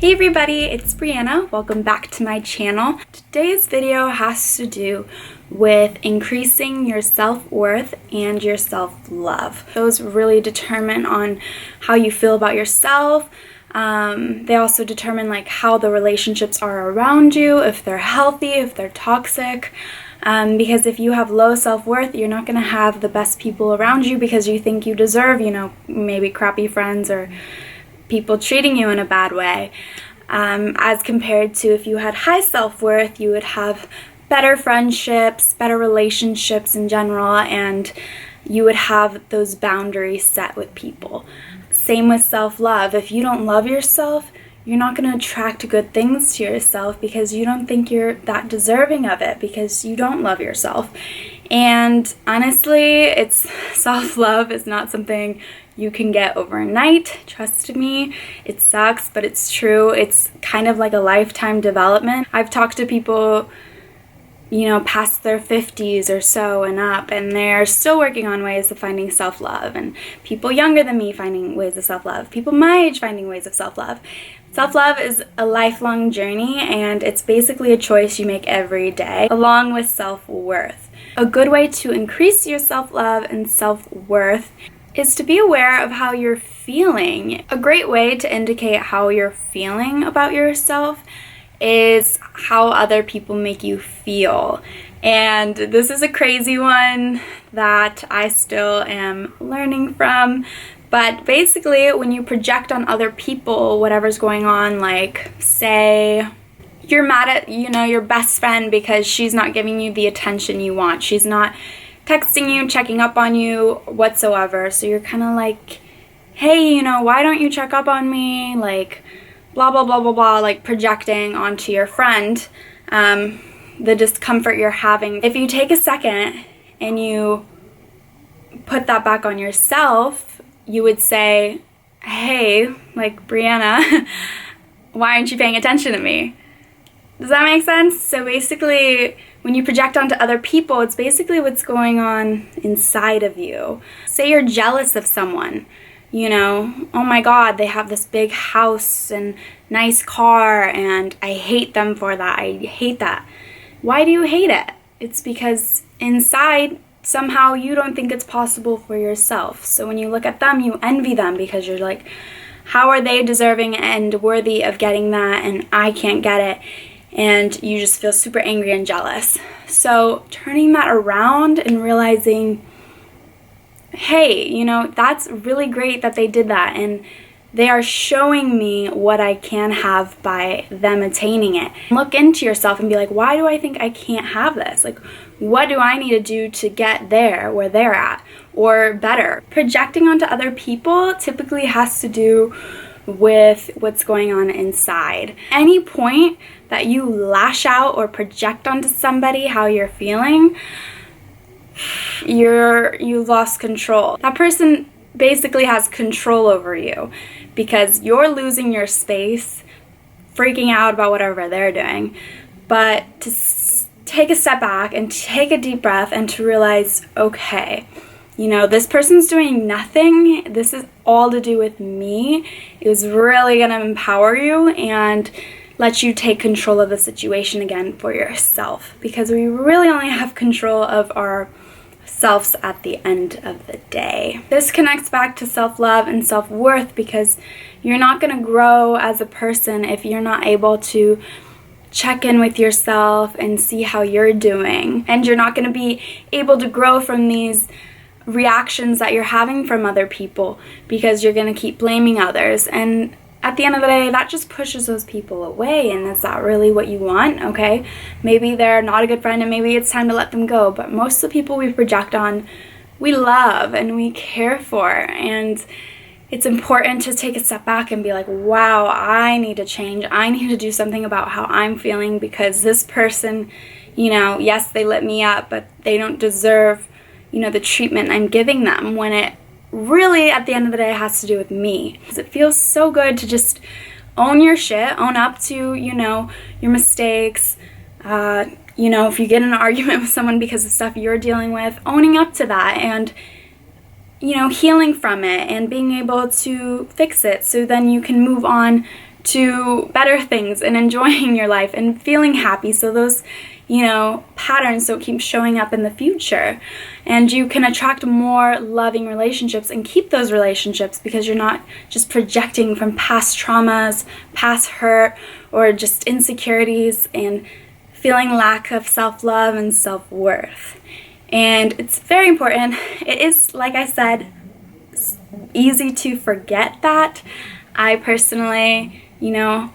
Hey everybody, it's Brianna. Welcome back to my channel. Today's video has to do with increasing your self-worth and your self-love. Those really determine on how you feel about yourself. They also determine like how the relationships are around you, if they're healthy, if they're toxic. Because if you have low self-worth, you're not going to have the best people around you because you think you deserve, maybe crappy friends or people treating you in a bad way, as compared to if you had high self-worth, you would have better friendships, better relationships in general, and you would have those boundaries set with people. Same with self-love. If you don't love yourself, you're not going to attract good things to yourself because you don't think you're that deserving of it because you don't love yourself. And honestly, self-love is not something you can get overnight. Trust me, it sucks, but it's true. It's kind of like a lifetime development. I've talked to people, past their 50s or so and up, and they're still working on ways of finding self-love, and people younger than me finding ways of self-love, people my age finding ways of self-love. Self-love is a lifelong journey, and it's basically a choice you make every day, along with self-worth. A good way to increase your self-love and self-worth is to be aware of how you're feeling. A great way to indicate how you're feeling about yourself is how other people make you feel. And this is a crazy one that I still am learning from. But basically, when you project on other people whatever's going on, like say you're mad at, your best friend because she's not giving you the attention you want. She's not texting you, checking up on you whatsoever. So you're kind of like, hey, why don't you check up on me? Like, blah, blah, blah, blah, blah, like projecting onto your friend the discomfort you're having. If you take a second and you put that back on yourself, you would say, hey, like, Brianna, why aren't you paying attention to me? Does that make sense? So basically, when you project onto other people, it's basically what's going on inside of you. Say you're jealous of someone, oh my God, they have this big house and nice car, and I hate them for that. I hate that. Why do you hate it? It's because inside, somehow you don't think it's possible for yourself. So when you look at them, you envy them because you're like, how are they deserving and worthy of getting that, and I can't get it? And you just feel super angry and jealous. So turning that around and realizing, hey, that's really great that they did that, and they are showing me what I can have by them attaining it. Look into yourself and be like, why do I think I can't have this? Like, what do I need to do to get there where they're at, or better? Projecting onto other people typically has to do with what's going on inside. Any point that you lash out or project onto somebody how you're feeling, you've lost control. That person basically has control over you because you're losing your space, freaking out about whatever they're doing. But to take a step back and take a deep breath and to realize, okay, this person's doing nothing. This is all to do with me. It was really going to empower you and let you take control of the situation again for yourself, because we really only have control of ourselves at the end of the day. This connects back to self-love and self-worth, because you're not going to grow as a person if you're not able to check in with yourself and see how you're doing. And you're not going to be able to grow from these reactions that you're having from other people because you're going to keep blaming others. And at the end of the day, that just pushes those people away, and that's not really what you want, okay? Maybe they're not a good friend and maybe it's time to let them go, but most of the people we project on, we love and we care for, and it's important to take a step back and be like, wow, I need to change. I need to do something about how I'm feeling because this person, yes, they lit me up, but they don't deserve, the treatment I'm giving them, when it really, at the end of the day, has to do with me. Because it feels so good to just own your shit, own up to, your mistakes. If you get in an argument with someone because of stuff you're dealing with, owning up to that and, healing from it and being able to fix it so then you can move on to better things and enjoying your life and feeling happy, so those, you know, patterns don't keep showing up in the future. And you can attract more loving relationships and keep those relationships because you're not just projecting from past traumas, past hurt, or just insecurities and feeling lack of self-love and self-worth. And it's very important. It is, like I said, easy to forget that. I personally, you know,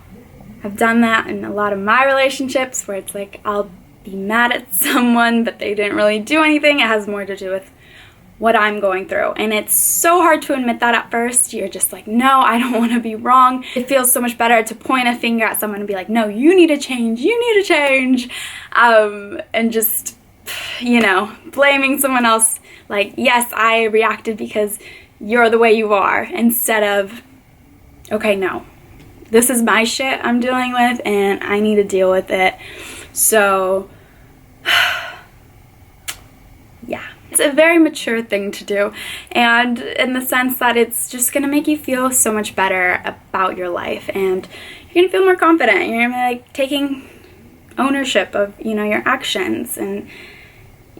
have done that in a lot of my relationships where it's like I'll be mad at someone but they didn't really do anything. It has more to do with what I'm going through, and it's so hard to admit that at first. You're just like, no, I don't want to be wrong. It feels so much better to point a finger at someone and be like, no, you need to change, you need to change, and just, you know, blaming someone else, like, yes, I reacted because you're the way you are, instead of, okay, no, this is my shit I'm dealing with and I need to deal with it. So yeah, it's a very mature thing to do, and in the sense that it's just gonna make you feel so much better about your life, and you're gonna feel more confident. You're gonna be like taking ownership of, you know, your actions, and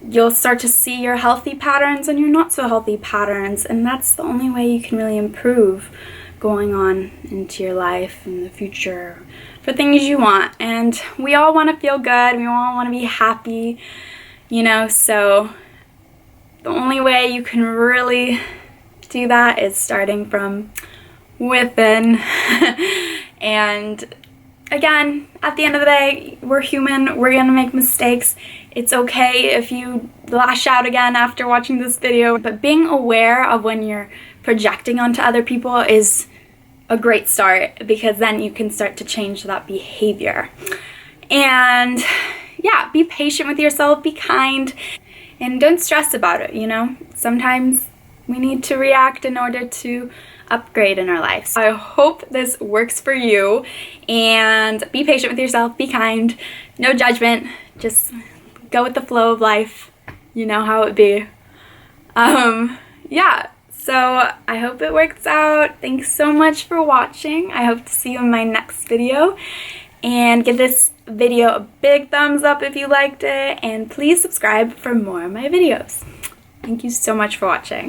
you'll start to see your healthy patterns and your not so healthy patterns, and that's the only way you can really improve going on into your life in the future for things you want. And we all want to feel good, we all want to be happy, you know, so the only way you can really do that is starting from within. And again, at the end of the day, we're human, we're gonna make mistakes. It's okay if you lash out again after watching this video, but being aware of when you're projecting onto other people is a great start, because then you can start to change that behavior. And yeah, be patient with yourself, be kind, and don't stress about it, you know? Sometimes we need to react in order to upgrade in our life. So I hope this works for you, and be patient with yourself, be kind, no judgment, just go with the flow of life. You know how it be. Yeah, so I hope it works out. Thanks so much for watching. I hope to see you in my next video, and give this video a big thumbs up if you liked it, and please subscribe for more of my videos. Thank you so much for watching.